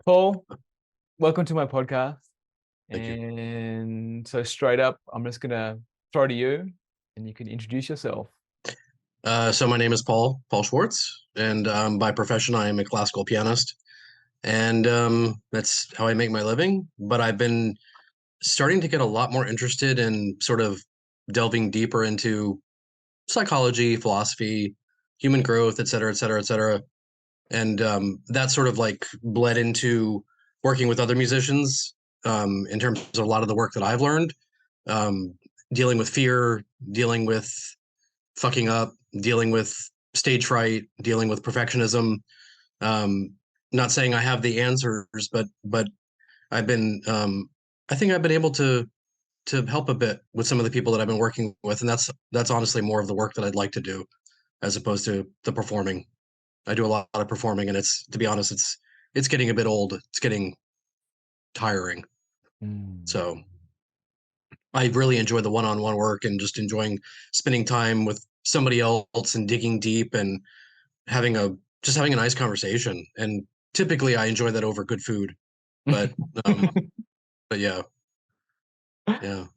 Paul, welcome to my podcast. Thank you. And so straight up, I'm just gonna throw to you and you can introduce yourself. So my name is Paul Schwartz, and by profession, I am a classical pianist, and that's how I make my living. But I've been starting to get a lot more interested in sort of delving deeper into psychology, philosophy, human growth, et cetera, et cetera, et cetera. And that sort of like bled into working with other musicians in terms of a lot of the work that I've learned, um, dealing with fear, dealing with fucking up, dealing with stage fright, dealing with perfectionism. Um, Not saying I have the answers, but I've been I think I've been able to help a bit with some of the people that I've been working with, and that's honestly more of the work that I'd like to do as opposed to the performing. I do a lot of performing, and it's, to be honest, it's getting a bit old. It's getting tiring. Mm. So I really enjoy the one-on-one work and just enjoying spending time with somebody else and digging deep and having a just having a nice conversation. And typically I enjoy that over good food. But um but yeah, yeah.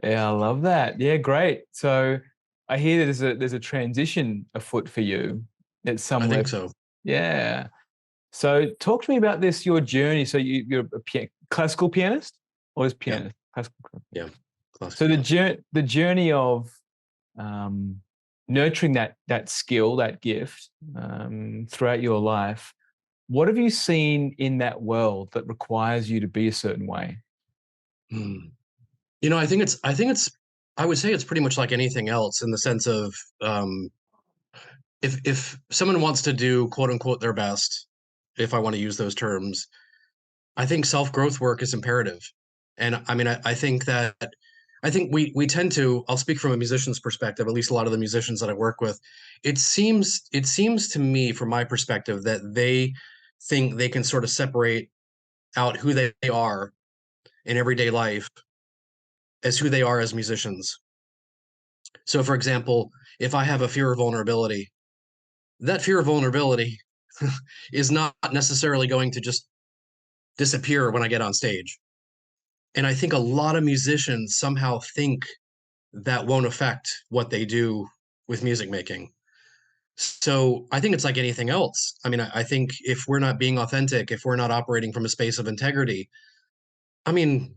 Yeah, I love that. Yeah, great. So I hear that there's a transition afoot for you at I some think level. so. Yeah. So talk to me about this, your journey. So you're a classical pianist or is Yeah, pianist? Classical. yeah. Classical So the pianist. journey of um, nurturing that skill, that gift throughout your life. What have you seen in that world that requires you to be a certain way? Hmm. I would say it's pretty much like anything else in the sense of um if someone wants to do quote unquote their best, if I want to use those terms, I think self-growth work is imperative. And I mean, I think we tend to, I'll speak from a musician's perspective, at least a lot of the musicians that I work with, it seems to me from my perspective that they think they can sort of separate out who they are in everyday life as who they are as musicians. So for example, if I have a fear of vulnerability, that fear of vulnerability is not necessarily going to just disappear when I get on stage. And I think a lot of musicians somehow think that won't affect what they do with music making. So I think it's like anything else. I mean, I think if we're not being authentic, if we're not operating from a space of integrity, I mean,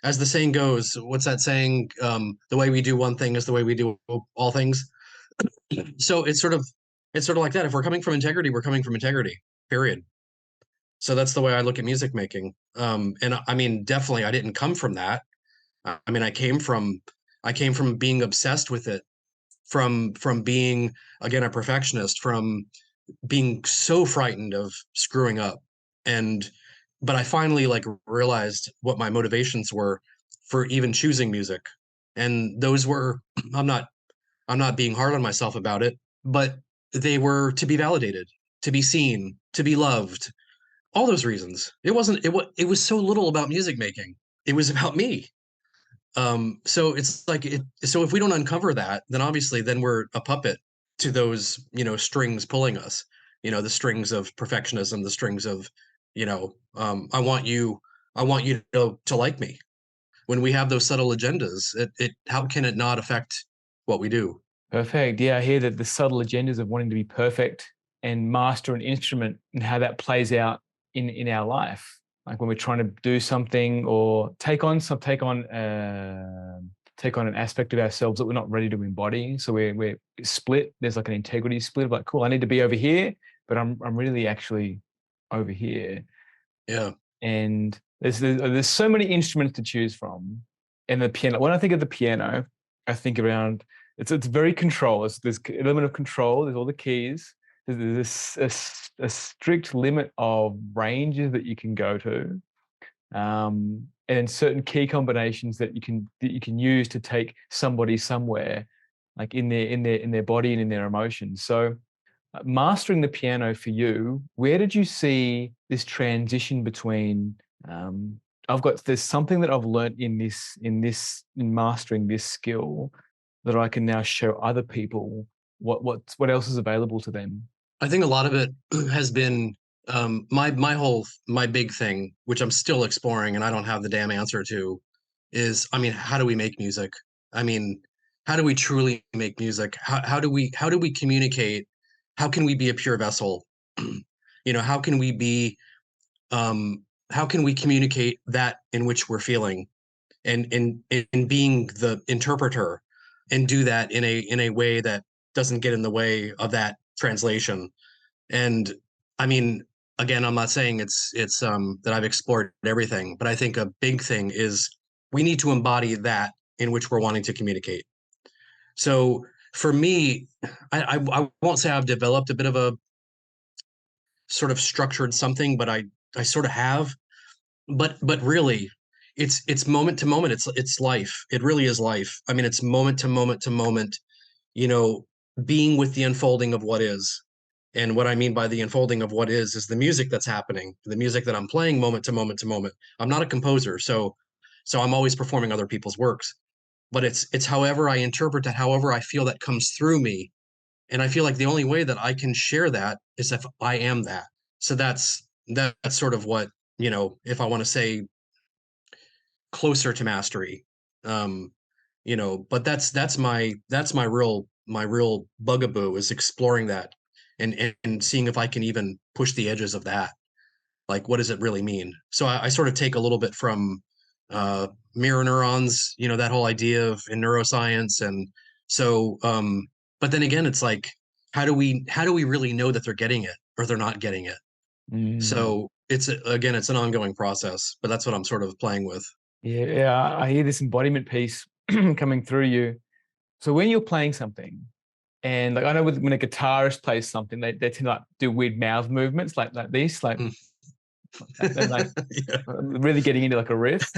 as the saying goes, what's that saying? The way we do one thing is the way we do all things. So it's sort of like that. If we're coming from integrity, we're coming from integrity. Period. So that's the way I look at music making. And I mean, definitely, I didn't come from that. I mean, I came from being obsessed with it, from being again a perfectionist, from being so frightened of screwing up. And but I finally like realized what my motivations were for even choosing music. And those were I'm not I'm not being hard on myself about it, but they were to be validated, to be seen, to be loved. All those reasons. It was so little about music making. It was about me. So it's like so if we don't uncover that, then obviously then we're a puppet to those, strings pulling us, the strings of perfectionism, the strings of, I want you to like me. When we have those subtle agendas, it how can it not affect what we do? Perfect. Yeah, I hear that the subtle agendas of wanting to be perfect and master an instrument and how that plays out in our life. Like when we're trying to do something or take on an aspect of ourselves that we're not ready to embody. So we're split. There's like an integrity split of like, cool, I need to be over here, but I'm really actually over here. Yeah. And there's so many instruments to choose from. And the piano, when I think of the piano, I think around it's very control. There's an element of control. There's all the keys. There's a strict limit of ranges that you can go to, and certain key combinations that you can use to take somebody somewhere, like in their body and in their emotions. So mastering the piano for you, where did you see this transition between um, there's something that I've learned in mastering this skill that I can now show other people what else is available to them. I think a lot of it has been My big thing, which I'm still exploring and I don't have the damn answer to, is, I mean, how do we make music? I mean, how do we truly make music? How do we communicate? How can we be a pure vessel? You know, um how can we communicate that in which we're feeling, and in being the interpreter, and do that in a way that doesn't get in the way of that translation. And I mean, again, I'm not saying it's that I've explored everything, but I think a big thing is we need to embody that in which we're wanting to communicate. So for me, I won't say I've developed a bit of a sort of structured something, but I sort of have. But really, it's moment to moment. It's life. It really is life. I mean, it's moment to moment to moment, you know, being with the unfolding of what is. And what I mean by the unfolding of what is the music that's happening, the music that I'm playing moment to moment to moment. I'm not a composer, so I'm always performing other people's works. But it's however I interpret that, however I feel that comes through me. And I feel like the only way that I can share that is if I am that. So that's sort of what, you know, if I want to say closer to mastery. Um, you know, but that's my real bugaboo, is exploring that, and seeing if I can even push the edges of that. Like, what does it really mean? So I sort of take a little bit from uh mirror neurons, you know, that whole idea of in neuroscience. And so but then again, it's like, how do we really know that they're getting it or they're not getting it? Mm. So it's an ongoing process, but that's what I'm sort of playing with. Yeah, yeah, I hear this embodiment piece coming through you. So when you're playing something, and like I know when a guitarist plays something, they tend to like do weird mouth movements like this, Mm. like that. They're like Yeah. really getting into like a riff.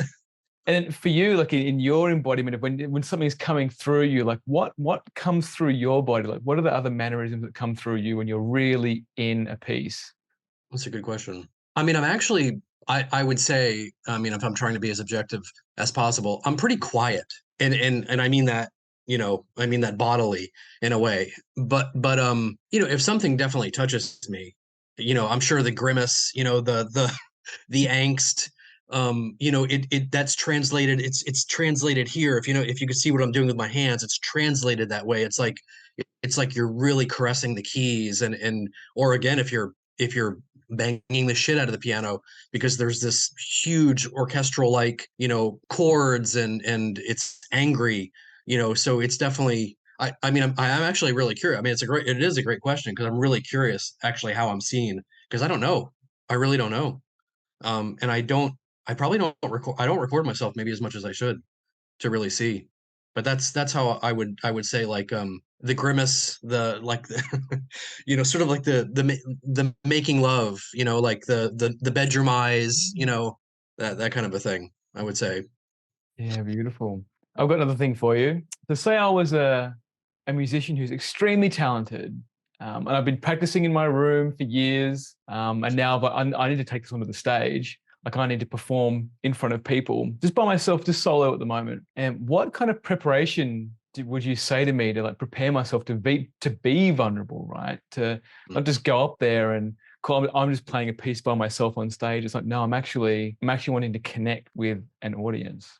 And then for you, like in your embodiment of when something's coming through you, like what comes through your body? Like what are the other mannerisms that come through you when you're really in a piece? That's a good question. I mean, I would say, I mean, if I'm trying to be as objective as possible, I'm pretty quiet. And I mean that, you know, I mean that bodily in a way. But you know, if something definitely touches me, you know, I'm sure the grimace, you know, the angst, you know, it that's translated, it's translated here. If you know, if you could see what I'm doing with my hands, it's translated that way. It's like you're really caressing the keys, and or again, if you're banging the shit out of the piano, because there's this huge orchestral, like, you know, chords, and it's angry, you know. So it's definitely, I mean, I'm actually really curious. I mean, it is a great question, because I'm really curious actually how I'm seen, because I don't know. I really don't know. And I probably don't record myself maybe as much as I should to really see. But that's how I would say, like, the grimace, the like you know, sort of like the making love, you know, like the bedroom eyes, you know, that kind of a thing, I would say. Yeah, beautiful. I've got another thing for you. So say I was a musician who's extremely talented, and I've been practicing in my room for years, and now but I need to take this onto the stage. Like I need to perform in front of people, just by myself, just solo at the moment. And what kind of preparation would you say to me to like prepare myself to be vulnerable, right? To not just go up there and call, I'm just playing a piece by myself on stage. It's like, no, I'm actually wanting to connect with an audience.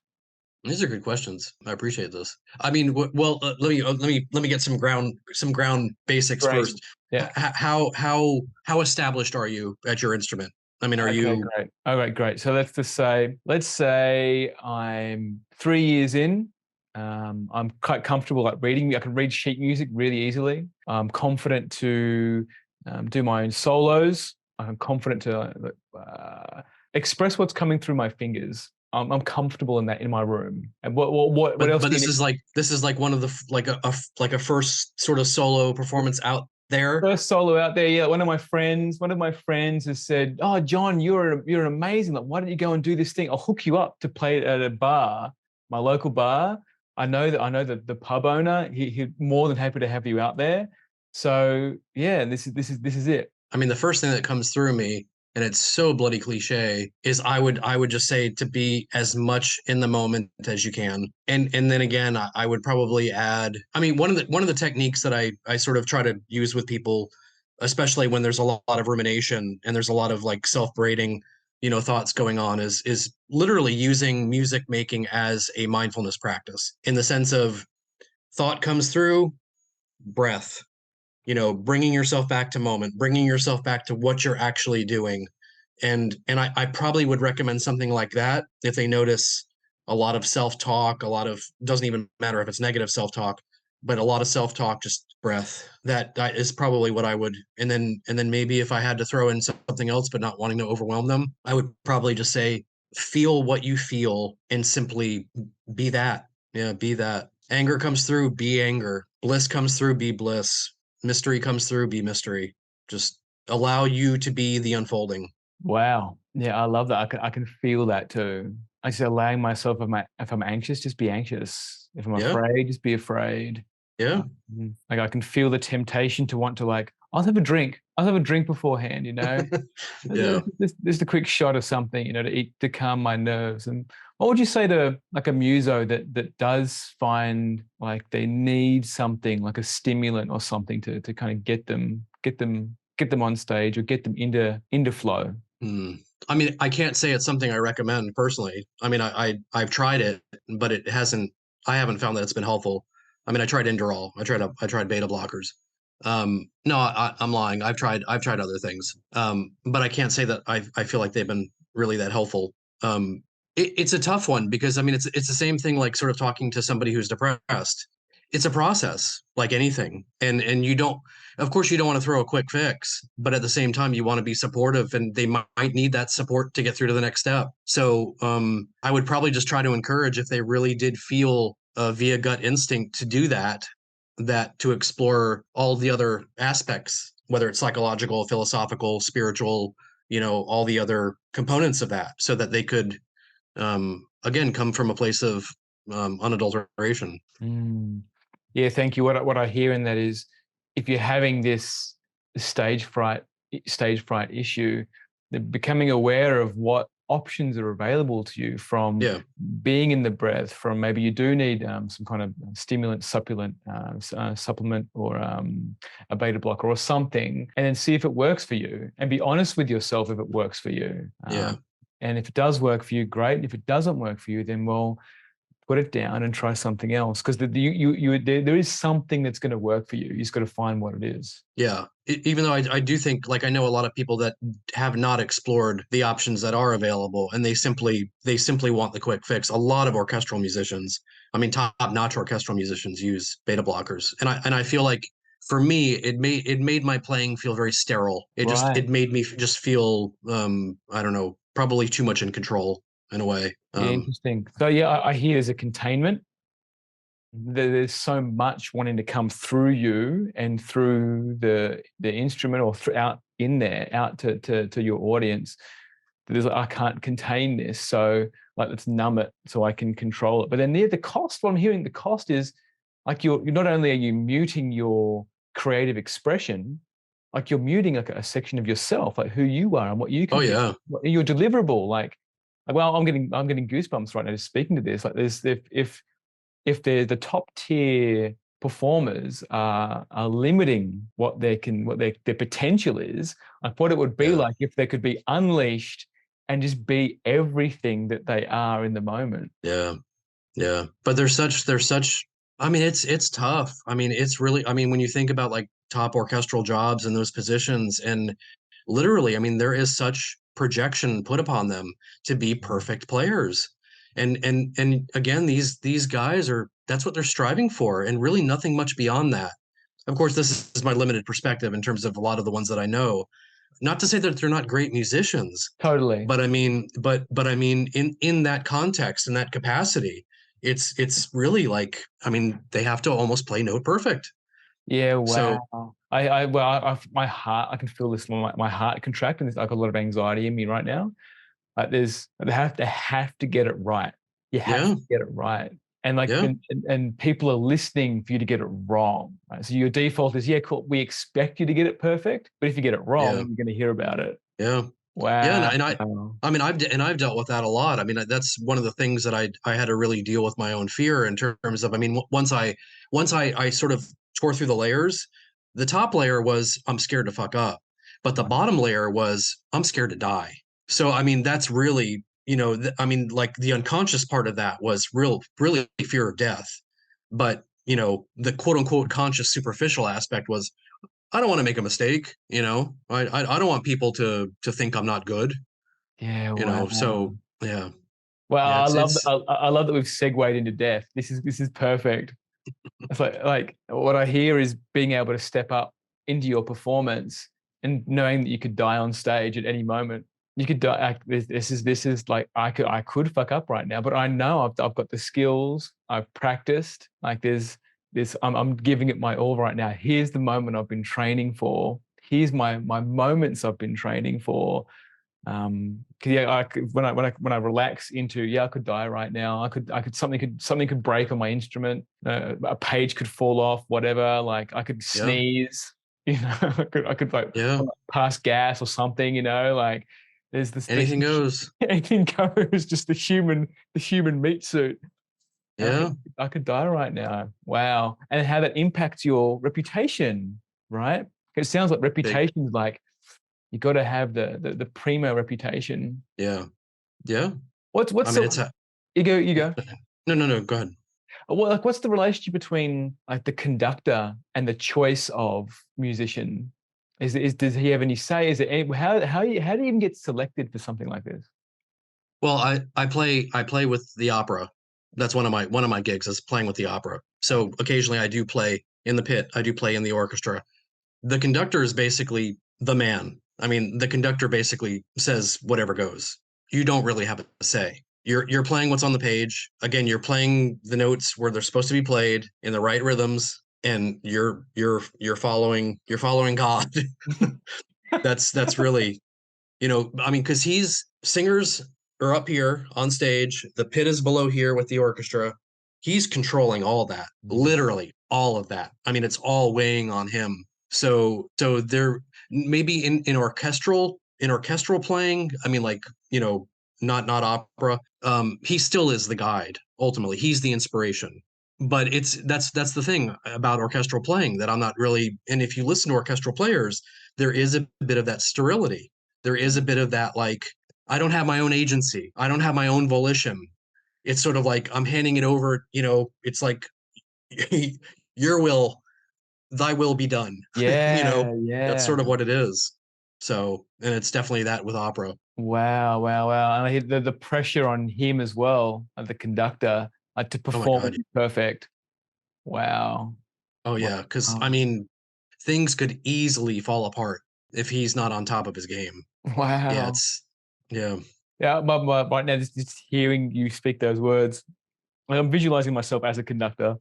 These are good questions. I appreciate this. I mean, well, let me get some ground basics Great. first. Yeah. How established are you at your instrument? I mean, are Okay, you? great. All right, great. So let's say I'm 3 years in. I'm quite comfortable like reading. I can read sheet music really easily. I'm confident to do my own solos. I'm confident to express what's coming through my fingers. I'm comfortable in that in my room. And what But else but do you this need? is like one of the like a first sort of solo performance out there. First solo out there, yeah. One of my friends has said, "Oh, John, you're amazing. Like, why don't you go and do this thing? I'll hook you up to play at a bar, my local bar. I know that the pub owner. He's more than happy to have you out there. So yeah, this is it. I mean, the first thing that comes through me, and it's so bloody cliche, is I would just say to be as much in the moment as you can. And then again, I would probably add, I mean, one of the techniques that I sort of try to use with people, especially when there's a lot of rumination and there's a lot of like self-braiding, thoughts going on, is literally using music making as a mindfulness practice, in the sense of thought comes through, breath, bringing yourself back to moment, bringing yourself back to what you're actually doing. And I probably would recommend something like that if they notice a lot of self-talk, a lot of, doesn't even matter if it's negative self-talk, but a lot of self-talk, just breath. That is probably what I would. And then maybe if I had to throw in something else, but not wanting to overwhelm them, I would probably just say, feel what you feel and simply be that. Yeah, be that. Anger comes through, be anger. Bliss comes through, be bliss. Mystery comes through, be mystery. Just allow you to be the unfolding. Wow. Yeah, I love that. I can feel that too. I just allowing myself, if I'm anxious, just be anxious. If I'm Yeah, afraid, just be afraid. yeah, Like I can feel the temptation to want to like, I'll have a drink. I'll have a drink beforehand, you know. yeah. Just a quick shot of something, you know, to eat to calm my nerves. And what would you say to like a muso that does find like they need something like a stimulant or something to kind of get them on stage or get them into flow? Hmm. I mean, I can't say it's something I recommend personally. I mean, I've tried it, but it hasn't. I haven't found that it's been helpful. I mean, I tried Inderal. I tried beta blockers. No, I'm lying. I've tried other things. But I can't say that I feel like they've been really that helpful. It's a tough one, because I mean, it's the same thing like sort of talking to somebody who's depressed. It's a process like anything, and you don't, of course, you don't want to throw a quick fix, but at the same time, you want to be supportive, and they might need that support to get through to the next step. So I would probably just try to encourage, if they really did feel via gut instinct to do that, that to explore all the other aspects, whether it's psychological, philosophical, spiritual, all the other components of that, so that they could, again, come from a place of unadulteration. Mm. Yeah, thank you. What I hear in that is, if you're having this stage fright stage fright issue, becoming aware of what options are available to you, from Yeah, being in the breath, from maybe you do need some kind of stimulant supplement, or a beta blocker or something, and then see if it works for you, and be honest with yourself if it works for you. yeah, And if it does work for you, great. If it doesn't work for you, then well, put it down and try something else, because there is something that's going to work for you. You just got to find what it is. yeah. Even though I do think, like, I know a lot of people that have not explored the options that are available, and they simply want the quick fix. A lot of orchestral musicians, I mean, top-notch orchestral musicians, use beta blockers, and I feel like, for me, it made my playing feel very sterile. Right. It made me just feel, I don't know, probably too much in control in a way. Yeah, interesting. So yeah, I hear there's a containment. There's so much wanting to come through you and through the instrument, or out in there, out to your audience. There's like, I can't contain this, so like let's numb it so I can control it. But then the cost, what I'm hearing, the cost is like you're not only are you muting your creative expression, like you're muting like a section of yourself, like who you are and what you Oh can be, yeah, your deliverable. Like, well, I'm getting goosebumps right now just speaking to this. Like there's if the top tier performers are limiting what their potential is, like what it would be yeah, like if they could be unleashed and just be everything that they are in the moment. yeah. Yeah, but there's such. I mean, it's tough. I mean, it's really. I mean, when you think about like top orchestral jobs and those positions, and literally, I mean, there is such projection put upon them to be perfect players, and again, these guys are, that's what they're striving for, and really nothing much beyond that. Of course, this is my limited perspective in terms of a lot of the ones that I know. Not to say that they're not great musicians, Totally. but I mean, in that context, in that capacity, it's really like, I mean, they have to almost play note perfect. Yeah. So Wow. Well, my heart, I can feel this, my heart contract, and there's like a lot of anxiety in me right now. Like they have to get it right. You have yeah, to get it right. And like yeah, and people are listening for you to get it wrong. Right? So your default is, yeah, cool. We expect you to get it perfect, but if you get it wrong, yeah, you're going to hear about it. yeah, yeah, Wow. I mean, I've dealt with that a lot. I mean, that's one of the things that I had to really deal with my own fear in terms of, I mean, once I sort of tore through the layers, The top layer was I'm scared to fuck up, but the bottom layer was I'm scared to die. So I mean, that's really, I mean, like the unconscious part of that was really fear of death. But the quote unquote conscious superficial aspect was I don't want to make a mistake. I don't want people to think I'm not good. Yeah, wow. So yeah, Well, yeah, I love that we've segued into death. This is perfect. It's like what I hear is being able to step up into your performance and knowing that you could die on stage at any moment. You could die. Like, this is like I could fuck up right now, but I know I've got the skills. I've practiced. Like there's this. I'm giving it my all right now. Here's the moment I've been training for. Here's my moments I've been training for. 'Cause yeah, when I relax into, yeah, I could die right now. I could something could break on my instrument. A page could fall off, whatever. Like I could yeah, sneeze, I could like yeah. pass gas or something, like there's this Anything goes. anything goes, just the human meat suit. And Yeah, I could die right now. Wow. And how that impacts your reputation, right? It sounds like big. reputation is like you got to have the primo reputation. Yeah, yeah. I What's mean, the it's a you go. no, no, no. Go ahead. What's the relationship between like the conductor and the choice of musician? Does he have any say? Is it how do you even get selected for something like this? Well, I play with the opera. That's one of my gigs is playing with the opera. So occasionally I do play in the pit. I do play in the orchestra. The conductor is basically the man. I mean, the conductor basically says whatever goes. You don't really have a say. You're playing what's on the page. Again, you're playing the notes where they're supposed to be played in the right rhythms, and you're following God. That's really, I mean, because he's singers are up here on stage, the pit is below here with the orchestra. He's controlling all that, literally all of that. I mean, it's all weighing on him. So there maybe in orchestral playing, I mean, like, not opera. He still is the guide. Ultimately, he's the inspiration. But that's the thing about orchestral playing that I'm not really. And if you listen to orchestral players, there is a bit of that sterility. There is a bit of that, like, I don't have my own agency. I don't have my own volition. It's sort of like I'm handing it over, it's like your will, thy will be done. Yeah, That's yeah. sort of what it is. So, and it's definitely that with opera. Wow, wow, wow. And I hear the pressure on him as well, the conductor, to Oh my perform and God. be perfect. Wow. Oh yeah. Cause I Wow. mean, things could easily fall apart if he's not on top of his game. Yeah. Wow. Yeah. Yeah, right now, just hearing you speak those words, like I'm visualizing myself as a conductor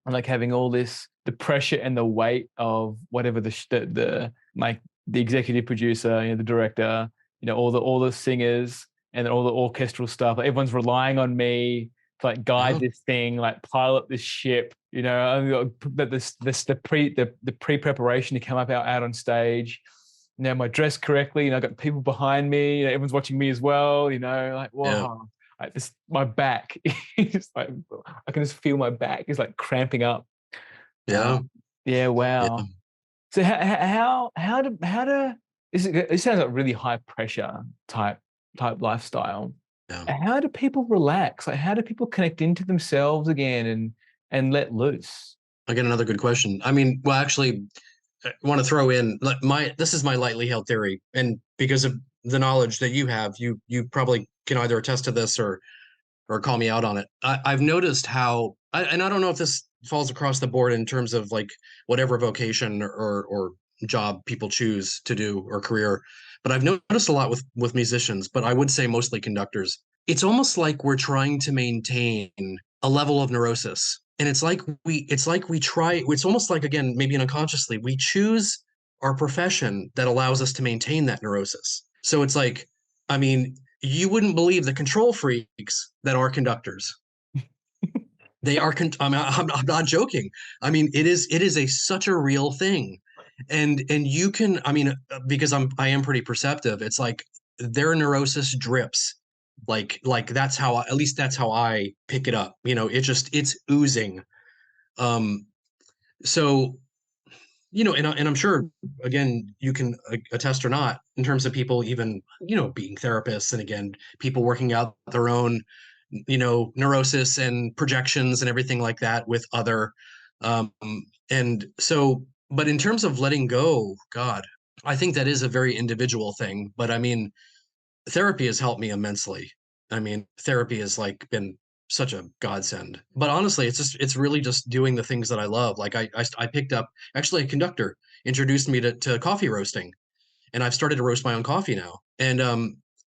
and like having all this, the pressure and the weight of whatever the like the executive producer, the director, all the singers and then all the orchestral stuff. Like everyone's relying on me to like guide Yeah. this thing, like pilot this ship. The pre-preparation to come up out on stage. My dress correctly. I got people behind me. Everyone's watching me as well. Like Yeah. wow, like this, my back is like I can just feel my back is like cramping up. Yeah. Yeah, Yeah. wow. So how do it sounds like really high pressure type lifestyle. Yeah. How do people relax? Like how do people connect into themselves again and let loose? Again, another good question. I mean, well, actually, I want to throw in this is my lightly held theory, and because of the knowledge that you have, you probably can either attest to this or call me out on it. I've noticed how, and I don't know if this falls across the board in terms of like whatever vocation or job people choose to do or career, but I've noticed a lot with musicians, but I would say mostly conductors. It's almost like we're trying to maintain a level of neurosis. And it's like we try, it's almost like, again, maybe unconsciously, we choose our profession that allows us to maintain that neurosis. So it's like, I mean, you wouldn't believe the control freaks that are conductors. They are. I'm not joking. I mean, it is such a real thing, and you can. I mean, because I am pretty perceptive. It's like their neurosis drips. Like that's how at least that's how I pick it up. It's oozing. Um. So and I'm sure, again, you can attest or not, in terms of people even, being therapists, and again, people working out their own, neurosis and projections and everything like that with other, um, and so, but in terms of letting go, God, I think that is a very individual thing. But I mean, therapy has helped me immensely. I mean, therapy has like been such a godsend. But honestly, it's really just doing the things that I love. Like I picked up, actually, a conductor introduced me to coffee roasting, and I've started to roast my own coffee now. And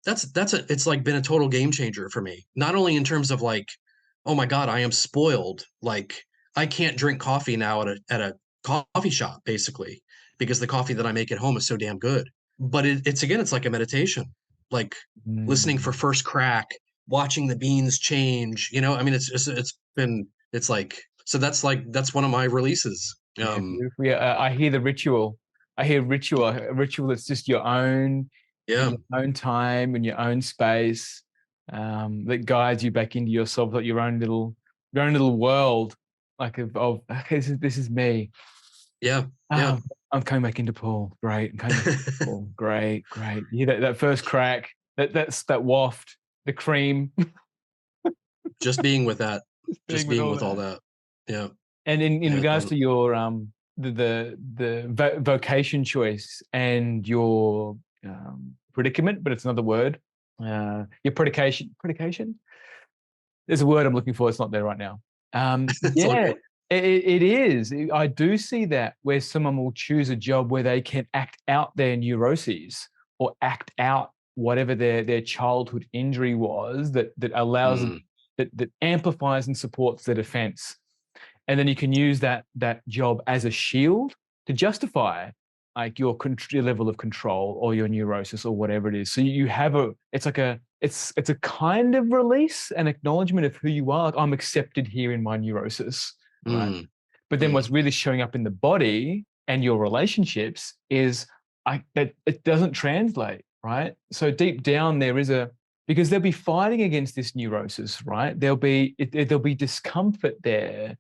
it's like been a total game changer for me. Not only in terms of like, oh my God, I am spoiled. Like I can't drink coffee now at a coffee shop basically, because the coffee that I make at home is so damn good. But it's again, it's like a meditation, like listening for Mm. first crack, watching the beans change. I mean, it's like, so that's one of my releases. Yeah, beautiful. Yeah, I hear the ritual. I hear ritual, a ritual that's just your own, in Yeah, your own time, in your own space, that guides you back into yourself, like your own little world, like of okay, this is me. yeah, yeah. Oh, I'm coming back into Paul. Great. I'm coming back into Paul. Great, great. You hear that first crack, that waft, the cream, Just being with that, just being just with being all with all that. that. Yeah, And in yeah, regards to your vocation choice and your predicament, but it's another word. Your predication. There's a word I'm looking for. It's not there right now. it's all Yeah, good. it is. I do see that where someone will choose a job where they can act out their neuroses or act out whatever their childhood injury was that allows them, Mm, that amplifies and supports their defense, and then you can use that job as a shield to justify like your level of control or your neurosis or whatever it is. So you have it's a kind of release and acknowledgement of who you are. Like, I'm accepted here in my neurosis, right? mm, But then what's mm. really showing up in the body and your relationships is that it doesn't translate, right? So deep down there is because they'll be fighting against this neurosis, right? There'll be discomfort there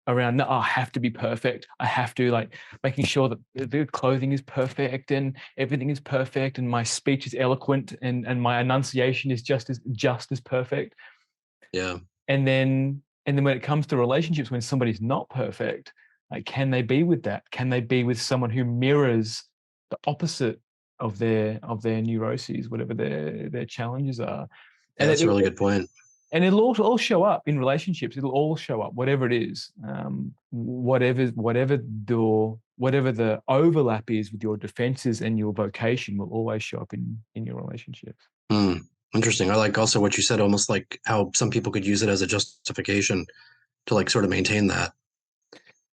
around, no, I have to be perfect. I have to, like, making sure that the clothing is perfect and everything is perfect and my speech is eloquent and my enunciation is just as perfect. Yeah, And then when it comes to relationships, when somebody's not perfect, like, can they be with that? Can they be with someone who mirrors the opposite of their neuroses, whatever their challenges are? yeah. And That's a really good point. it'll all show up in relationships. It'll all show up, whatever it is, whatever the overlap is with your defenses and your vocation will always show up in your relationships. Mm, interesting. I like also what you said, almost like how some people could use it as a justification to like sort of maintain that.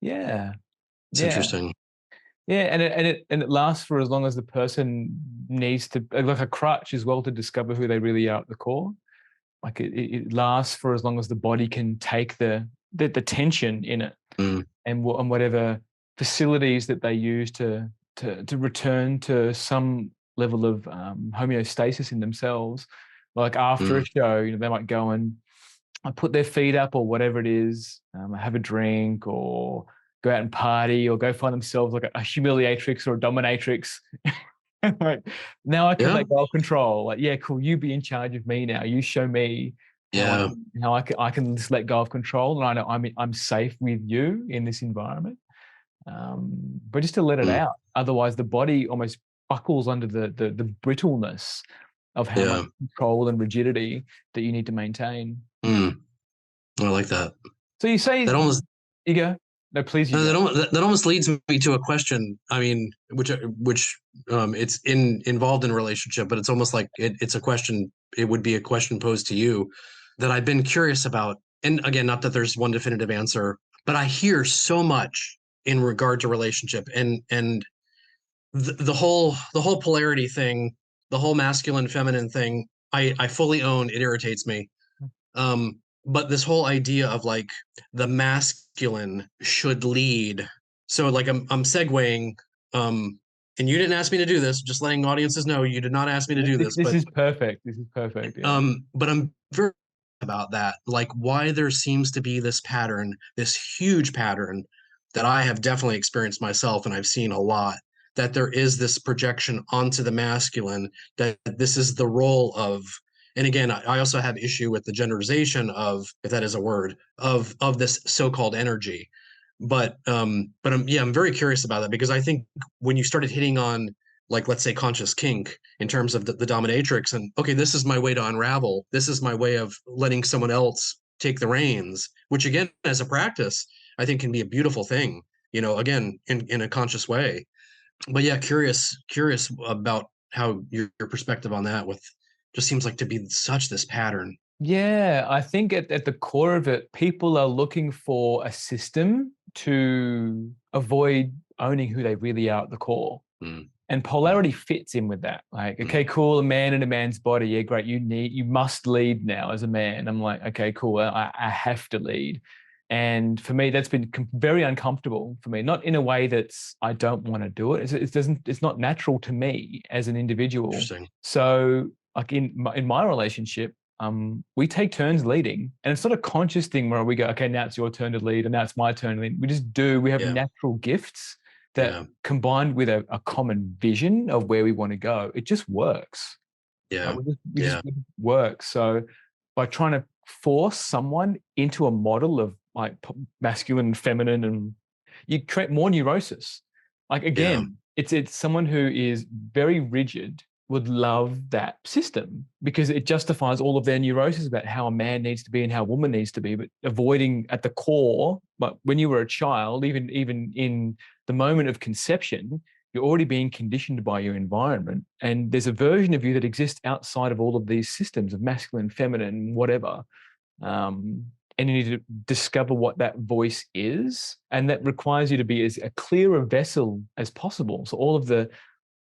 Yeah, It's yeah, interesting. yeah, and it lasts for as long as the person needs to, like a crutch as well, to discover who they really are at the core. Like it lasts for as long as the body can take the tension in it, Mm, and whatever facilities that they use to return to some level of homeostasis in themselves. Like after mm, a show, they might go and put their feet up or whatever it is, have a drink or go out and party or go find themselves like a humiliatrix or a dominatrix. Like, now I can yeah, let go of control. Like, yeah, cool. You be in charge of me now. You show me yeah. how I can just let go of control, and I know I'm safe with you in this environment. But just to let it Mm, out, otherwise the body almost buckles under the brittleness of how much yeah. control and rigidity that you need to maintain. Mm, I like that. So you say, That almost you go, no, please, you that go. almost that almost leads me to a question. I mean, which it's involved in a relationship, but it's almost like it's a question. It would be a question posed to you that I've been curious about. And again, not that there's one definitive answer, but I hear so much in regard to relationship, and the whole polarity thing, the whole masculine feminine thing. I fully own. It irritates me. But this whole idea of like the masculine should lead. So like I'm segueing, and you didn't ask me to do this, just letting audiences know you did not ask me to do This, this, this is perfect. This is perfect. Yeah. but I'm very about that, like why there seems to be this pattern, this huge pattern that I have definitely experienced myself, and I've seen a lot, that there is this projection onto the masculine, that this is the role of, and again, I also have issue with the genderization of, if that is a word, of this so-called energy. But yeah, I'm very curious about that, because I think when you started hitting on, like, let's say conscious kink in terms of the dominatrix, and okay, this is my way to unravel, this is my way of letting someone else take the reins, which again, as a practice, I think can be a beautiful thing, again, in a conscious way. But yeah, curious about how your perspective on that, with just seems like to be such this pattern. Yeah, I think at the core of it, people are looking for a system to avoid owning who they really are at the core. Mm, And mm, polarity fits in with that. Like, okay, mm. cool, a man in a man's body. Yeah, great. You must lead now as a man. I'm like, okay, cool. I have to lead. And for me, that's been very uncomfortable for me. Not in a way that's I don't want to do it. It's not natural to me as an individual. Interesting. So, like in my relationship, we take turns leading, and it's not a conscious thing where we go, okay, now it's your turn to lead, and now it's my turn to lead. We just do. We have Yeah, natural gifts that, yeah, combined with a common vision of where we want to go, it just works. yeah, We just yeah, work. So by trying to force someone into a model of like masculine and feminine, and you create more neurosis. Like, yeah, again, it's someone who is very rigid would love that system because it justifies all of their neuroses about how a man needs to be and how a woman needs to be, but avoiding at the core. But when you were a child, even in the moment of conception, you're already being conditioned by your environment. And there's a version of you that exists outside of all of these systems of masculine, feminine, whatever. Um, and you need to discover what that voice is. And that requires you to be as a clear a vessel as possible. So all of the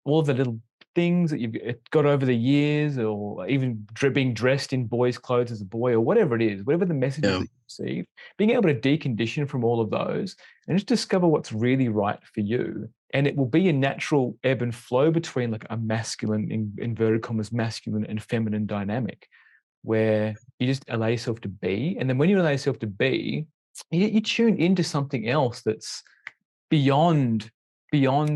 little things that you've got over the years, or even being dressed in boys' clothes as a boy, or whatever it is, whatever the messages yeah, that you receive, being able to decondition from all of those and just discover what's really right for you. And it will be a natural ebb and flow between like a masculine, in inverted commas, masculine and feminine dynamic, where you just allow yourself to be. And then when you allow yourself to be, you tune into something else that's beyond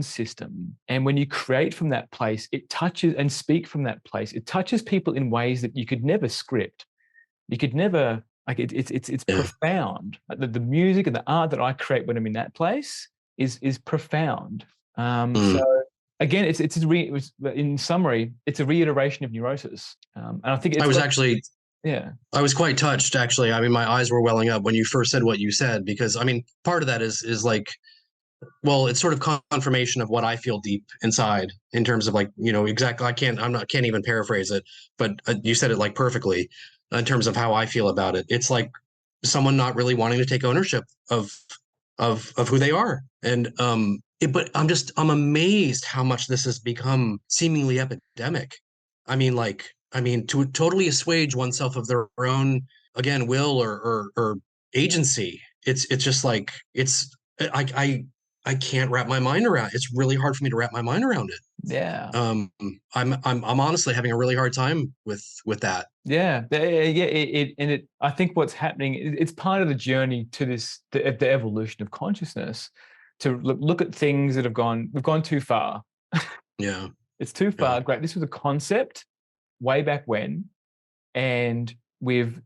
system. And when you create from that place, it touches and speak from that place, it touches people in ways that you could never script. You could never, like, it's yeah. profound. Like the music and the art that I create when I'm in that place is profound. So Mm. again, in summary, it's a reiteration of neurosis. And I think I it's was got, actually yeah. I was quite touched, actually. I mean, my eyes were welling up when you first said what you said, because I mean, part of that is like, well, it's sort of confirmation of what I feel deep inside, in terms of, like, exactly. Can't even paraphrase it, but you said it like perfectly, in terms of how I feel about it. It's like someone not really wanting to take ownership of who they are, and but I'm amazed how much this has become seemingly epidemic. I mean, to totally assuage oneself of their own, again, will or agency. It's just like, I can't wrap my mind around. It's really hard for me to wrap my mind around it. Yeah. Um, I'm honestly having a really hard time with that. I think what's happening, it's part of the journey to the evolution of consciousness, to look at things that we've gone too far. Yeah, It's too yeah, far. Great. This was a concept way back when, and we've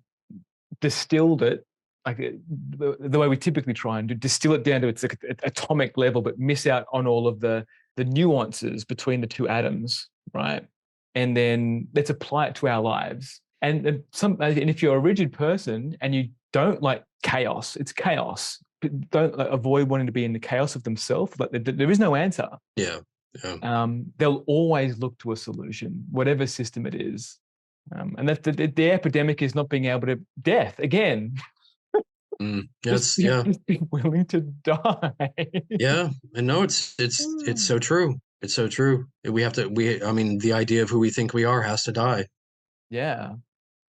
distilled it, like the way we typically try and distill it down to its like atomic level, but miss out on all of the nuances between the two atoms, right? And then let's apply it to our lives. And if you're a rigid person and you don't like chaos, it's chaos. But don't avoid wanting to be in the chaos of themselves. Like there is no answer. yeah, yeah. They'll always look to a solution, whatever system it is. And that the epidemic is not being able to death again. Mm. Just Yes, yeah, just be willing to die. yeah. And no, it's so true. It's so true. We have to. I mean, the idea of who we think we are has to die. Yeah,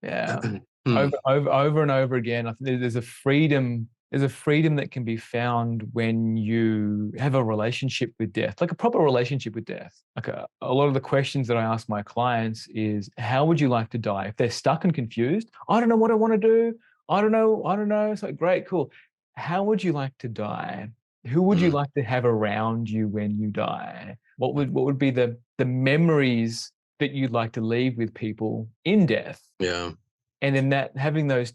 yeah. Hmm. Over and over again. I think there's a freedom. There's a freedom that can be found when you have a relationship with death, like a proper relationship with death. Like a lot of the questions that I ask my clients is, how would you like to die? If they're stuck and confused, I don't know what I want to do. I don't know. It's like, great, cool. How would you like to die? Who would you Mm. like to have around you when you die? What would be the memories that you'd like to leave with people in death? Yeah. And then that having those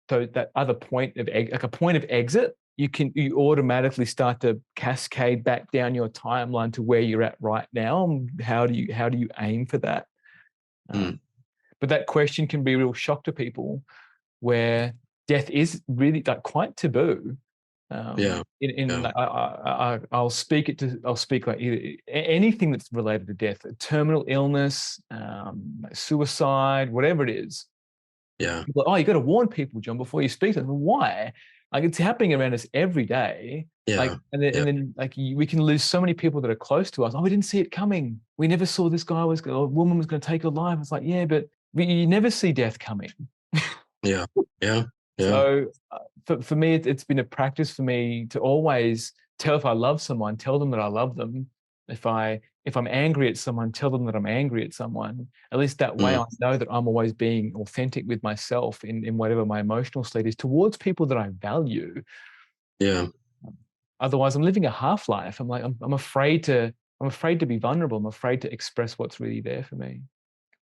that other point of like a point of exit, you automatically start to cascade back down your timeline to where you're at right now. How do you aim for that? Mm. Um, but that question can be a real shock to people, where death is really like quite taboo. Yeah. In Yeah. like, I'll speak it to I'll speak like anything that's related to death, terminal illness, like suicide, whatever it is. Yeah. People are, oh, you got to warn people, John, before you speak to them. Why? Like it's happening around us every day. Like Yeah. and Yeah. then like we can lose so many people that are close to us. Oh, we didn't see it coming. We never saw this guy was or a woman was going to take her life. It's like, yeah, but you never see death coming. Yeah. Yeah. Yeah. So for me, it's been a practice for me to always tell if I love someone, tell them that I love them. If I'm angry at someone, tell them that I'm angry at someone. At least that way, Mm. I know that I'm always being authentic with myself in whatever my emotional state is towards people that I value. Yeah. Otherwise, I'm living a half life. I'm like I'm afraid to be vulnerable. I'm afraid to express what's really there for me.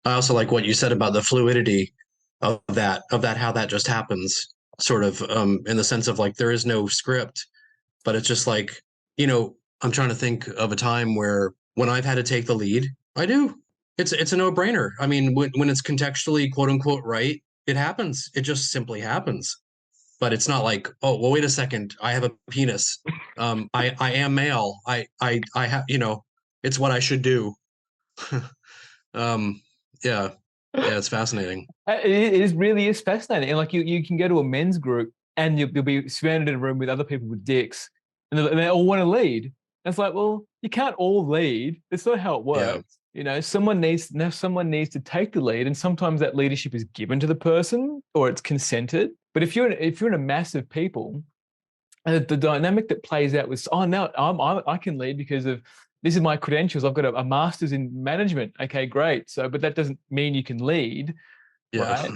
I also like what you said about the fluidity of that, how that just happens, sort of, in the sense of like there is no script, but it's just like, I'm trying to think of a time where when I've had to take the lead, I do. It's a no-brainer. I mean, when it's contextually quote unquote right, it happens. It just simply happens. But it's not like, oh, well, wait a second, I have a penis. I am male. I have, it's what I should do. um, yeah, yeah, it's fascinating. It really is fascinating. And like you can go to a men's group and you'll be surrounded in a room with other people with dicks, and they all want to lead. And it's like, well, you can't all lead. That's not how it Yeah, works. Someone needs to take the lead, and sometimes that leadership is given to the person or it's consented. But if you're in a mass of people, and the dynamic that plays out was, oh, no, I can lead because of this is my credentials. I've got a master's in management. Okay, great. So, but that doesn't mean you can lead, yeah, right?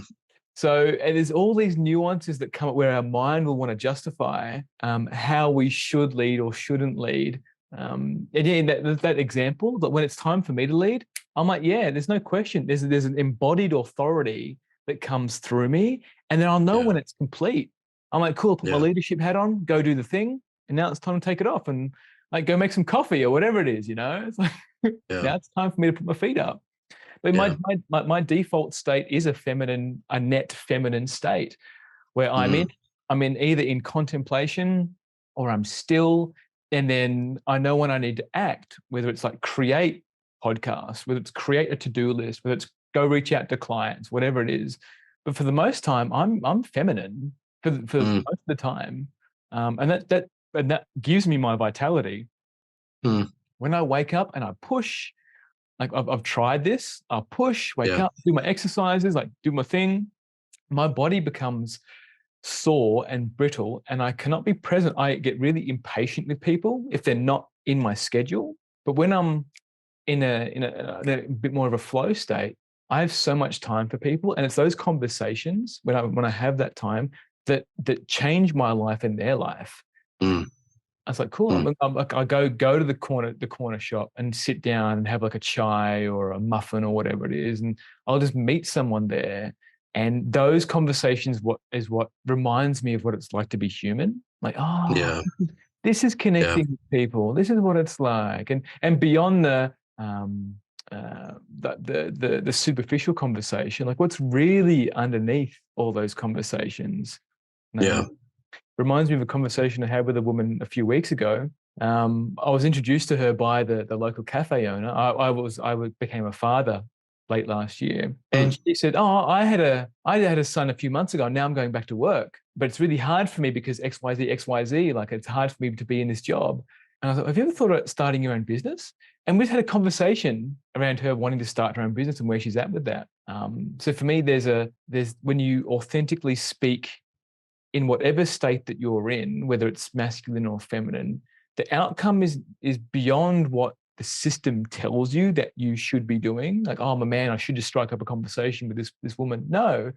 So, and there's all these nuances that come up where our mind will want to justify how we should lead or shouldn't lead. And yeah, in that example, that when it's time for me to lead, I'm like, yeah, there's no question. There's an embodied authority that comes through me, and then I'll know yeah, when it's complete. I'm like, cool, put my yeah, leadership hat on, go do the thing, and now it's time to take it off and like go make some coffee or whatever it is. It's like yeah, now it's time for me to put my feet up. But yeah. my default state is a net feminine state where Mm, I'm in either in contemplation or I'm still, and then I know when I need to act, whether it's like create podcasts, whether it's create a to-do list, whether it's go reach out to clients, whatever it is. But for the most time, I'm feminine for most mm, of the time, and that gives me my vitality. mm, When I wake up and I push, like I've tried this. I'll push, wake yeah, up, do my exercises, like do my thing. My body becomes sore and brittle, and I cannot be present. I get really impatient with people if they're not in my schedule. But when I'm in a bit more of a flow state, I have so much time for people, and it's those conversations when I have that time that change my life and their life. mm, I was like, cool. mm, I go to the corner shop and sit down and have like a chai or a muffin or whatever it is, and I'll just meet someone there. And those conversations what reminds me of what it's like to be human. Like, oh, yeah, this is yeah, connecting with people. This is what it's like, and beyond um, the superficial conversation, like what's really underneath all those conversations. yeah. Reminds me of a conversation I had with a woman a few weeks ago. I was introduced to her by the local cafe owner. Became a father late last year, and Mm, she said, "Oh, I had a son a few months ago. Now I'm going back to work, but it's really hard for me because X Y Z X Y Z. Like it's hard for me to be in this job." And I thought, "Have you ever thought about starting your own business?" And we've had a conversation around her wanting to start her own business and where she's at with that. So for me, there's when you authentically speak in whatever state that you're in, whether it's masculine or feminine, the outcome is beyond what the system tells you that you should be doing. Like, oh, I'm a man, I should just strike up a conversation with this woman. No,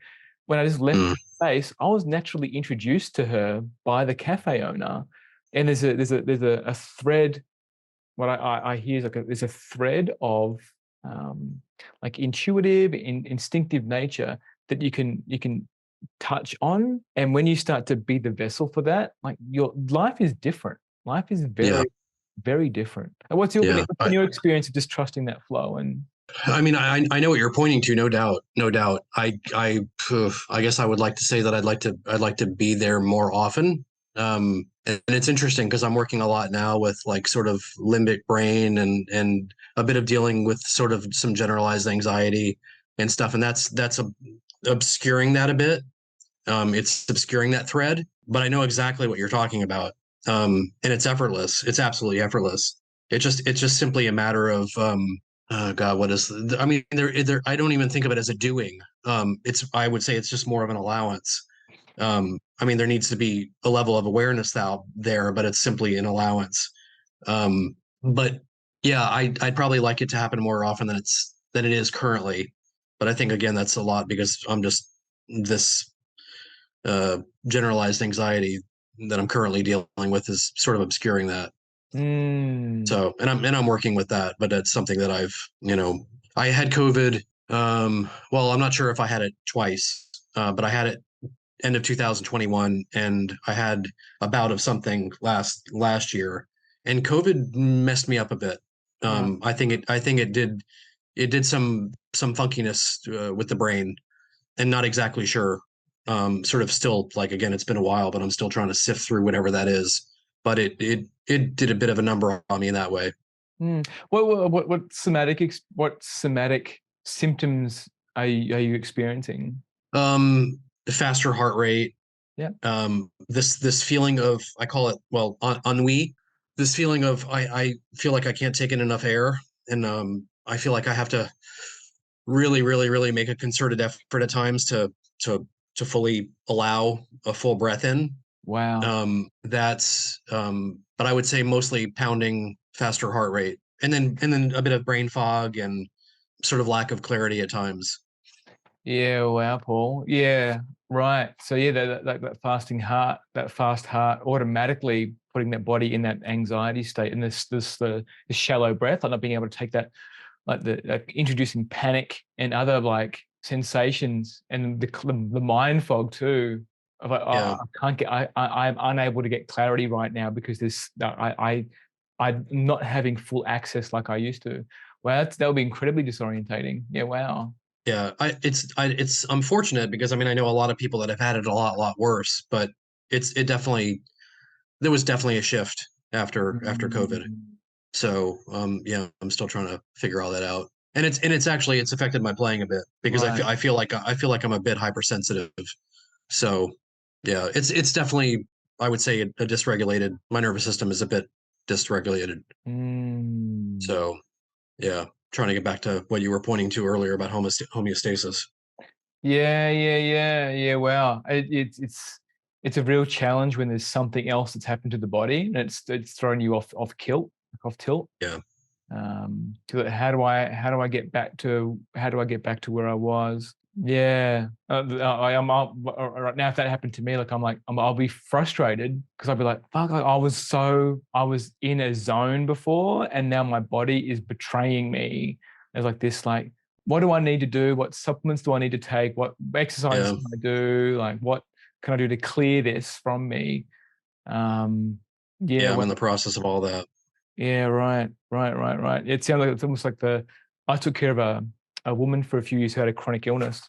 when I just left mm, the space, I was naturally introduced to her by the cafe owner. And there's a thread. What I hear is like there's a thread of um, like intuitive, instinctive nature that you can touch on, and when you start to be the vessel for that, like your life is different. Life is Yeah. very different. And what's your Yeah. experience of just trusting that flow? And I mean, I know what you're pointing to, no doubt, no doubt. I guess I would like to say that I'd like to be there more often. And it's interesting because I'm working a lot now with like sort of limbic brain and a bit of dealing with sort of some generalized anxiety and stuff, and that's obscuring that a bit. It's obscuring that thread, but I know exactly what you're talking about. And it's effortless. It's absolutely effortless. It's just simply a matter of oh God, what is? I mean, there. I don't even think of it as a doing. It's. I would say it's just more of an allowance. I mean, there needs to be a level of awareness out there, but it's simply an allowance. But yeah, I'd probably like it to happen more often than it is currently. But I think again, that's a lot because I'm just this uh, generalized anxiety that I'm currently dealing with is sort of obscuring that. mm, So, and I'm working with that, but it's something that I had COVID. Well, I'm not sure if I had it twice, but I had it end of 2021, and I had a bout of something last year, and COVID messed me up a bit. right. I think it did some funkiness with the brain, and not exactly sure. Sort of still like again, it's been a while, but I'm still trying to sift through whatever that is. But it did a bit of a number on me in that way. What somatic symptoms are you experiencing? Faster heart rate. Yeah. This feeling of I call it ennui. This feeling of I feel like I can't take in enough air, and I feel like I have to really make a concerted effort at times to to fully allow a full breath in. Wow. But I would say mostly pounding, faster heart rate, and then a bit of brain fog and sort of lack of clarity at times. Yeah, wow, Paul. Yeah, right. So yeah, that fasting heart, that fast heart, automatically putting that body in that anxiety state, and the shallow breath, like not being able to take that, like introducing panic and other like sensations, and the mind fog too. Of like, oh, Yeah, I can't get, I'm unable to get clarity right now because I'm not having full access like I used to. Wow, that would be incredibly disorientating. Yeah, wow. yeah. It's unfortunate because I mean I know a lot of people that have had it a lot worse, but it definitely there was definitely a shift after COVID. Mm, So yeah, I'm still trying to figure all that out. And it's actually it's affected my playing a bit because right. I feel like I'm a bit hypersensitive. So yeah, it's definitely I would say a dysregulated. My nervous system is a bit dysregulated. Mm. So yeah, trying to get back to what you were pointing to earlier about homeostasis. Yeah. Wow. It's a real challenge when there's something else that's happened to the body and it's thrown you off kilt, like off tilt. Yeah, How do I get back to where I was? Yeah, right now. If that happened to me, like I'll be frustrated because I'll be like, fuck, like, I was in a zone before, and now my body is betraying me. There's like this, like, what do I need to do? What supplements do I need to take? What exercises yeah, can I do? Like, what can I do to clear this from me? Um, yeah, yeah. I'm well, in the process of all that. yeah, right. It sounds like it's almost like I took care of a woman for a few years who had a chronic illness.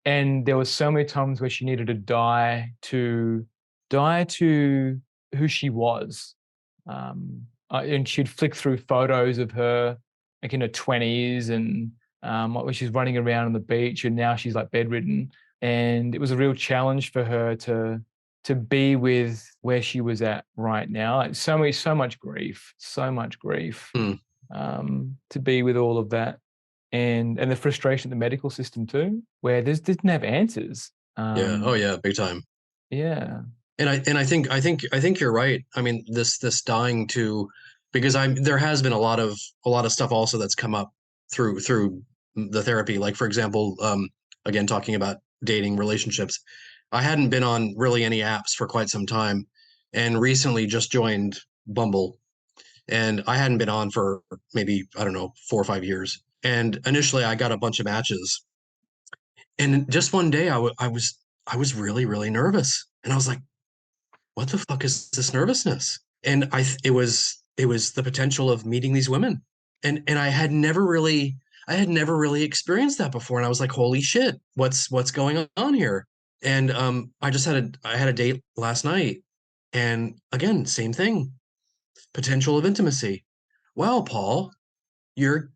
And there were so many times where she needed to die to who she was. And she'd flick through photos of her like in her 20s and when she's running around on the beach, and now she's like bedridden. And it was a real challenge for her to be with where she was at right now. Like so much grief Hmm. to be with all of that, and the frustration of the medical system too, where there's didn't have answers. Yeah. Oh Um, yeah, big time. yeah, I think you're right. I mean, this dying to because I'm there has been a lot of stuff also that's come up through the therapy. Like for example, again talking about dating relationships. I hadn't been on really any apps for quite some time, and recently just joined Bumble. And I hadn't been on for maybe, I don't know, 4 or 5 years. And initially I got a bunch of matches. And just one day I was really, really nervous. And I was like, what the fuck is this nervousness? And it was the potential of meeting these women. And I had never really experienced that before. And I was like, holy shit, what's going on here? And I had a date last night. And again, same thing, potential of intimacy. Well, Paul, you're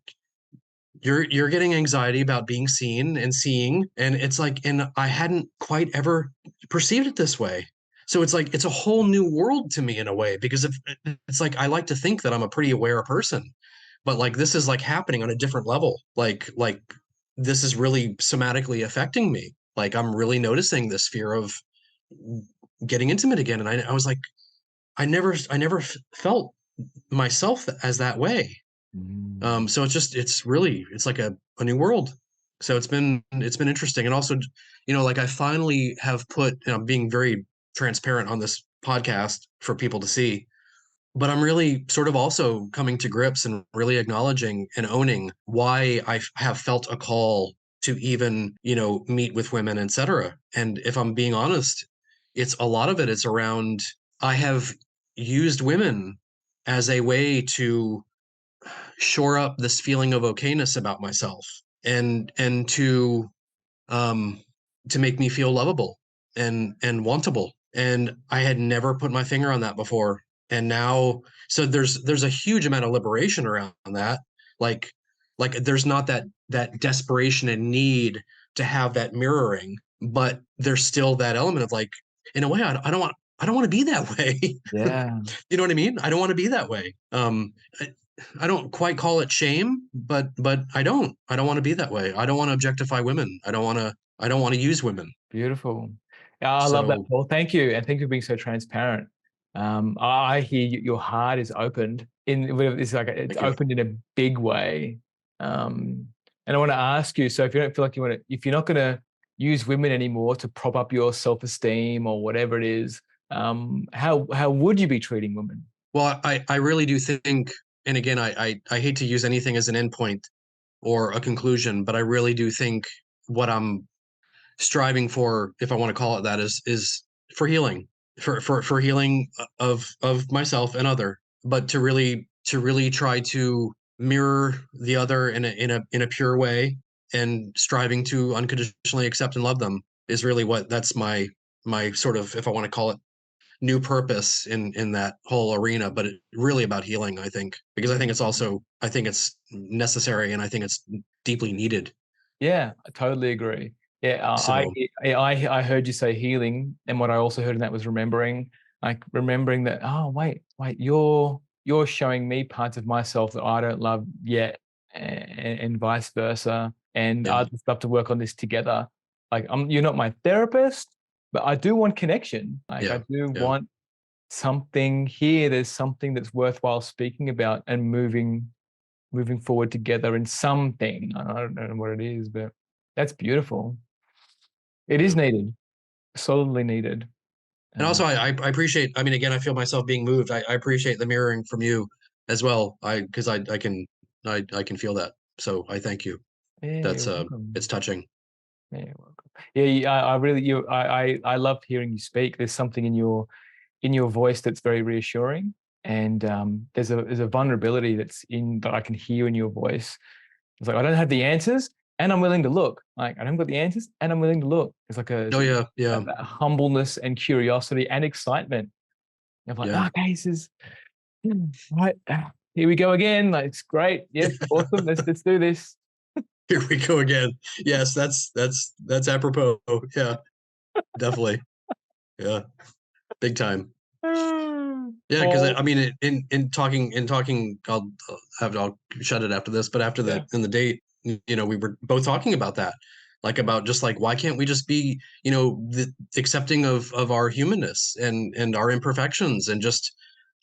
you're getting anxiety about being seen and seeing, and it's like, and I hadn't quite ever perceived it this way. So it's like it's a whole new world to me in a way, because if it's like I like to think that I'm a pretty aware person, but like this is like happening on a different level. Like this is really somatically affecting me. Like I'm really noticing this fear of getting intimate again. And I was like, I never felt myself as that way. Mm. So it's like a new world. So it's been interesting. And also, like I finally have put, being very transparent on this podcast for people to see, but I'm really sort of also coming to grips and really acknowledging and owning why I have felt a call to even, meet with women, etc. And if I'm being honest, it's a lot of it is around, I have used women as a way to shore up this feeling of okayness about myself, and um to make me feel lovable and wantable. And I had never put my finger on that before. And now, so there's a huge amount of liberation around that. like like there's not that desperation and need to have that mirroring, but there's still that element of like, in a way, I don't want to be that way. Yeah, You know what I mean? I don't want to be that way. I don't quite call it shame, but I don't want to be that way. I don't want to objectify women. I don't want to use women. beautiful. Yeah, I love that, So Paul. Thank you, and thank you for being so transparent. I hear your heart is opened it's like it's thank you. opened in a big way. And I want to ask you, so if you don't feel like you want to, if you're not going to use women anymore to prop up your self-esteem or whatever it is, how would you be treating women? Well, I really do think, and again, I hate to use anything as an endpoint or a conclusion, but I really do think what I'm striving for, if I want to call it that, is for healing, for healing of myself and other, but to really try to mirror the other in a pure way, and striving to unconditionally accept and love them is really what that's my sort of, if I want to call it, new purpose in that whole arena. But really about healing, I think, because I think it's necessary, and I think it's deeply needed. Yeah, I totally agree. Yeah, So I heard you say healing, and what I also heard in that was remembering, like remembering that, oh wait, you're showing me parts of myself that I don't love yet, and vice versa, and yeah, I'd love to work on this together. Like you're not my therapist, but I do want connection. Like I yeah, do yeah, want something here. There's something that's worthwhile speaking about and moving forward together in something. I don't know what it is, but that's beautiful. It is yeah. needed, solidly needed. And Uh, also, I appreciate. I mean, again, I feel myself being moved. I appreciate the mirroring from you as well. Because I can feel that. So I thank you. yeah, That's you're welcome. it's touching. Yeah, you're welcome. Yeah, I really, I love hearing you speak. There's something in your voice that's very reassuring, and there's a vulnerability that I can hear in your voice. It's like I don't have the answers, and I'm willing to look. Like I don't got the answers, and I'm willing to look. It's like Oh yeah, yeah, that humbleness and curiosity and excitement. I'm like, yeah. okay, this is right. Here we go again. Like it's great. Yes, awesome. Let's do this. Here we go again. Yes, that's apropos. Yeah, definitely. Yeah, big time. Yeah, because I Paul. mean, in talking, I'll shut it after this. But after Yeah. the date, we were both talking about that, like about just like, why can't we just be, accepting of our humanness and our imperfections, and just,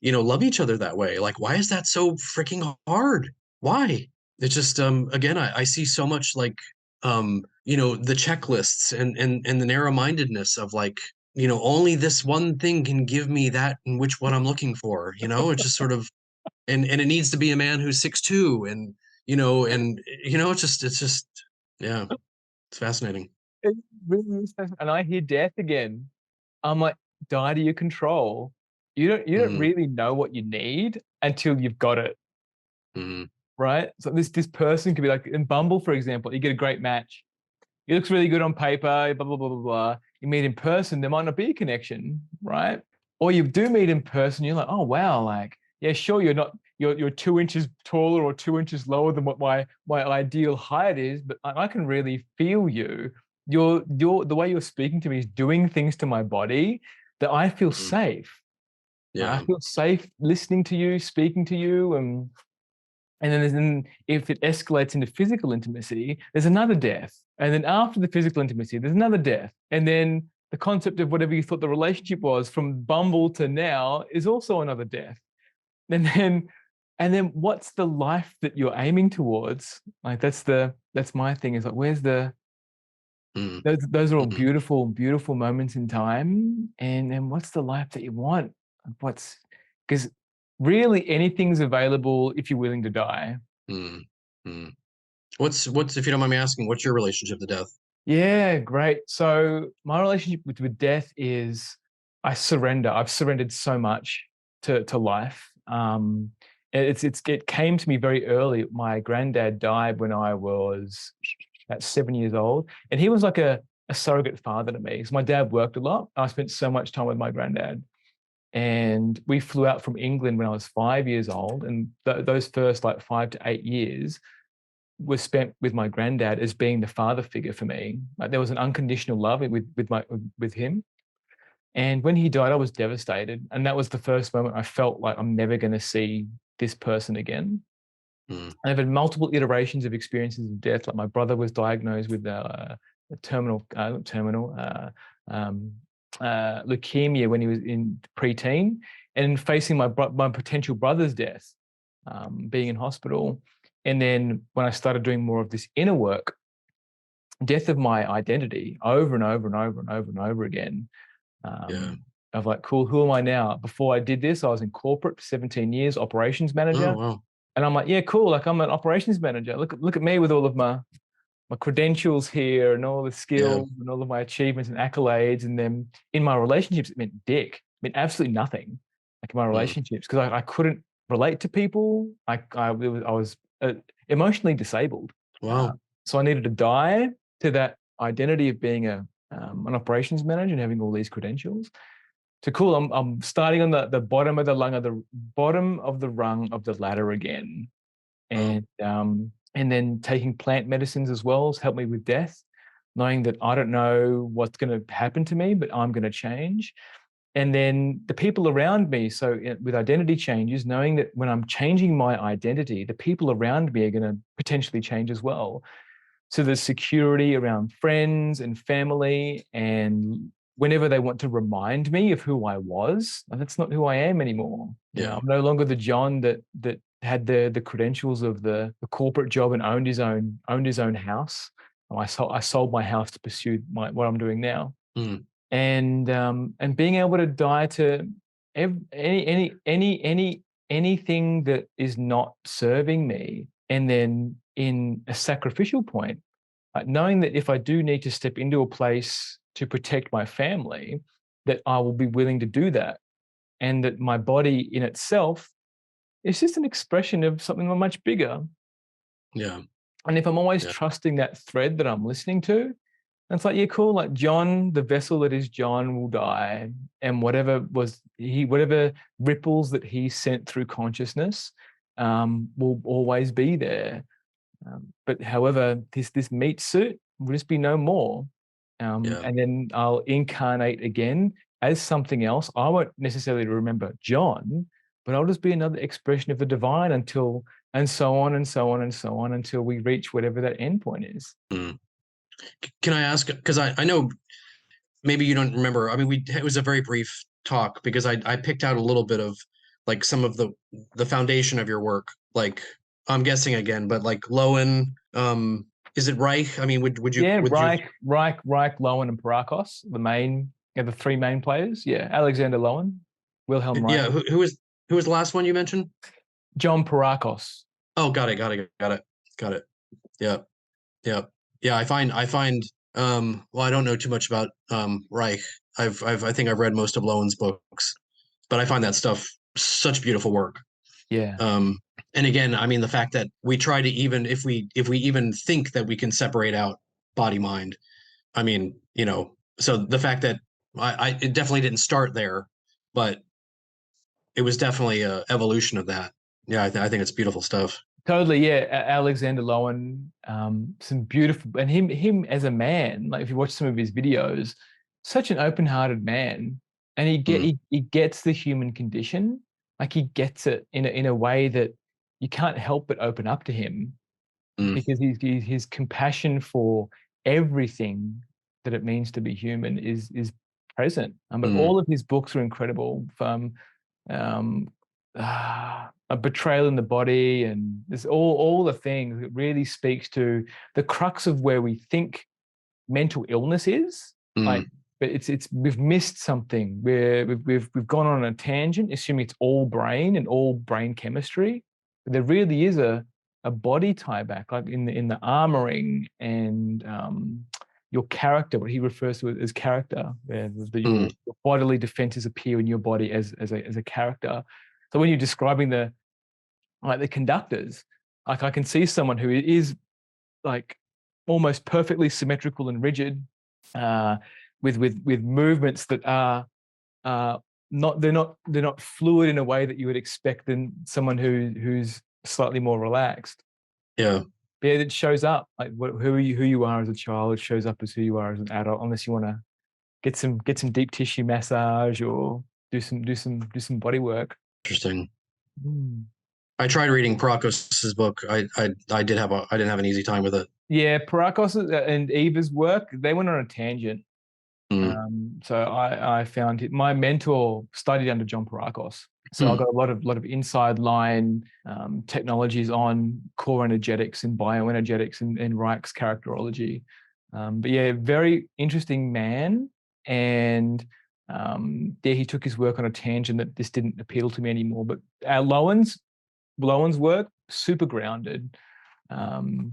love each other that way? Like, why is that so freaking hard? Why? It's just, again, I see so much, like, the checklists and the narrow mindedness of, like, only this one thing can give me that in which what I'm looking for. It's just sort of, and it needs to be a man who's 6'2", and it's just yeah, it's fascinating. It really is fascinating. And I hear death again. I'm like, die to your control. You don't Mm-hmm. really know what you need until you've got it, Mm-hmm. right? So this person could be like in Bumble, for example, you get a great match. He looks really good on paper, blah, blah, blah, blah, blah. You meet in person, there might not be a connection, right? Or you do meet in person, you're like, oh wow, like, yeah, sure, you're 2 inches taller or 2 inches lower than what my ideal height is, but I can really feel you. You're the way you're speaking to me is doing things to my body that I feel Mm-hmm. safe. Right? I Yeah. feel safe listening to you, speaking to you, and then if it escalates into physical intimacy, there's another death. And then after the physical intimacy, there's another death. And then the concept of whatever you thought the relationship was from Bumble to now is also another death. And then what's the life that you're aiming towards? Like that's my thing is like, where's the Mm-hmm. those are all Mm-hmm. beautiful, beautiful moments in time. And then what's the life that you want? What's because really anything's available if you're willing to die. Mm-hmm. What's if you don't mind me asking, what's your relationship to death? Yeah, great. So my relationship with death is I surrender. I've surrendered so much to life. It came to me very early. My granddad died when I was about 7 years old, and he was like a surrogate father to me. So my dad worked a lot. I spent so much time with my granddad, and we flew out from England when I was 5 years old, and those first like 5 to 8 years was spent with my granddad as being the father figure for me. Like there was an unconditional love with him. And when he died, I was devastated, and that was the first moment I felt like I'm never going to see this person again. Mm. I've had multiple iterations of experiences of death. Like my brother was diagnosed with a um, leukemia when he was in preteen, and facing my potential brother's death, being in hospital. And then when I started doing more of this inner work, death of my identity over and over and over and over and over again. Yeah. Of like, cool, who am I now? Before I did this, I was in corporate for 17 years, operations Oh manager. wow. And I'm like, yeah, cool. Like I'm an operations manager. Look at me with all of my credentials here and all the Yeah. skills and all of my achievements and accolades. And then in my relationships, it meant dick. It meant absolutely nothing. Like in my Mm. relationships, because I couldn't relate to people. I was emotionally disabled. Uh, Wow. so I needed to die to that identity of being an operations manager and having all these credentials. So cool. I'm starting on the bottom of the bottom of the rung of the ladder again, Wow. and then taking plant medicines as well has helped me with death, knowing that I don't know what's going to happen to me, but I'm going to change. And then the people around me. So with identity changes, knowing that when I'm changing my identity, the people around me are going to potentially change as well. So there's security around friends and family, and whenever they want to remind me of who I was, that's not who I am anymore. Yeah. I'm no longer the John that had the credentials of the corporate job and owned his own house. I sold my house to pursue what I'm doing now, Mm. and being able to die to anything that is not serving me, and then in a sacrificial point, knowing that if I do need to step into a place to protect my family, that I will be willing to do that, and that my body in itself is just an expression of something much bigger. Yeah. And if I'm always Yeah. trusting that thread that I'm listening to, it's like, yeah, cool. Like John, the vessel that is John will die. And whatever ripples that he sent through consciousness will always be there. But however, this meat suit will just be no more. Yeah. And then I'll incarnate again as something else. I won't necessarily remember John, but I'll just be another expression of the divine and so on and so on and so on until we reach whatever that endpoint is. Mm. Can I ask? Because I know maybe you don't remember. I mean, it was a very brief talk because I picked out a little bit of like some of the foundation of your work. Like I'm guessing again, but like Lowen, is it Reich? I mean, would you Yeah, would you? Reich, Lowen, and Parakos, the main Yeah, the three main players. Yeah, Alexander Lowen, Wilhelm Reich, Yeah, who was the last one you mentioned? John Parakos. Oh, got it. Yeah, yeah, yeah. Well, I don't know too much about Reich. I think I've read most of Lowen's books, but I find that stuff such beautiful work. Yeah, And again, I mean, the fact that we try to even if we even think that we can separate out body mind, I mean, so the fact that it definitely didn't start there, but it was definitely a evolution of that. Yeah, I think it's beautiful stuff. totally. Yeah, Alexander Lowen, some beautiful, and him as a man. Like if you watch some of his videos, such an open-hearted man, and Mm, he gets the human condition. Like he gets it in a way that you can't help but open up to him mm, because his compassion for everything that it means to be human is present. But mm, all of his books are incredible. From um, a betrayal in the body, and there's all the things. It really speaks to the crux of where we think mental illness is. Like, mm, but it's we've missed something. Where we've gone on a tangent, assuming it's all brain and all brain chemistry. But there really is a body tie back, like in the armoring and your character, what he refers to as character, where mm, your bodily defenses appear in your body as a character. So when you're describing the conductors, like I can see someone who is like almost perfectly symmetrical and rigid, uh, with movements that are not they're not fluid in a way that you would expect in someone who's slightly more relaxed. yeah, But it shows up like who you are as a child. It shows up as who you are as an adult, unless you want to get some deep tissue massage or do some body work. interesting. Mm. I tried reading Prakos's book. I didn't have an easy time with it. Yeah, Parakos and Eva's work, they went on a tangent. Mm, So I found it, my mentor studied under John Parakos. So I mm, got a lot of inside line technologies on core energetics and bioenergetics and Reich's characterology. But yeah, very interesting man. And yeah, he took his work on a tangent that this didn't appeal to me anymore. But Lowen's work, super grounded, and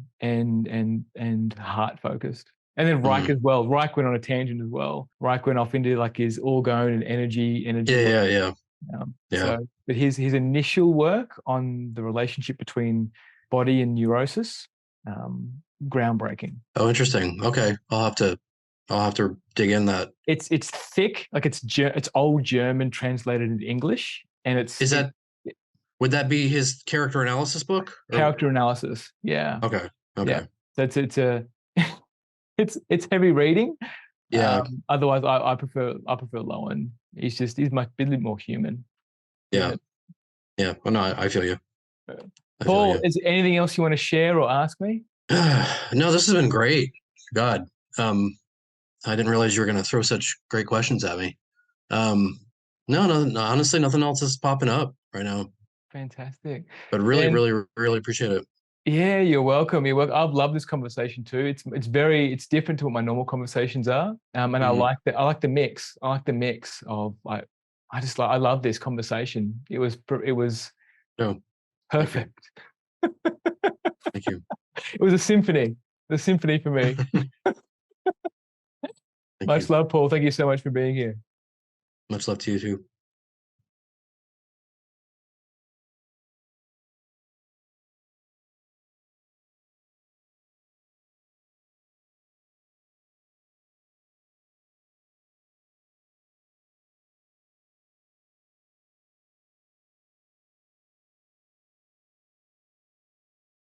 heart focused. And then Reich mm. as well. Reich went on a tangent as well. Reich went off into like his orgone and energy Yeah, work. yeah, yeah, yeah. So, but his initial work on the relationship between body and neurosis, um, groundbreaking. Oh, interesting. Okay, I'll have to dig in that. It's thick, like it's old German translated into English, and Is that would that be his character analysis book? Or character analysis. Yeah, okay, yeah. okay, So it's a it's heavy reading. yeah, Otherwise, I prefer Lowen. He's much a bit more human. yeah, Yeah. yeah. Well, no, I feel you. I feel Paul, you. is there anything else you want to share or ask me? No, this has been great. God, I didn't realize you were going to throw such great questions at me. Um, no, honestly, nothing else is popping up right now. Fantastic. But really, And really, really appreciate it. yeah, you're welcome. You're welcome. I've loved this conversation too. It's different to what my normal conversations are. And Mhm. I like the mix. I like the mix of like I love this conversation. It was No, thank you, perfect. thank you, It was a symphony. The symphony for me. thank Much you. love, Paul. Thank you so much for being here. Much love to you too.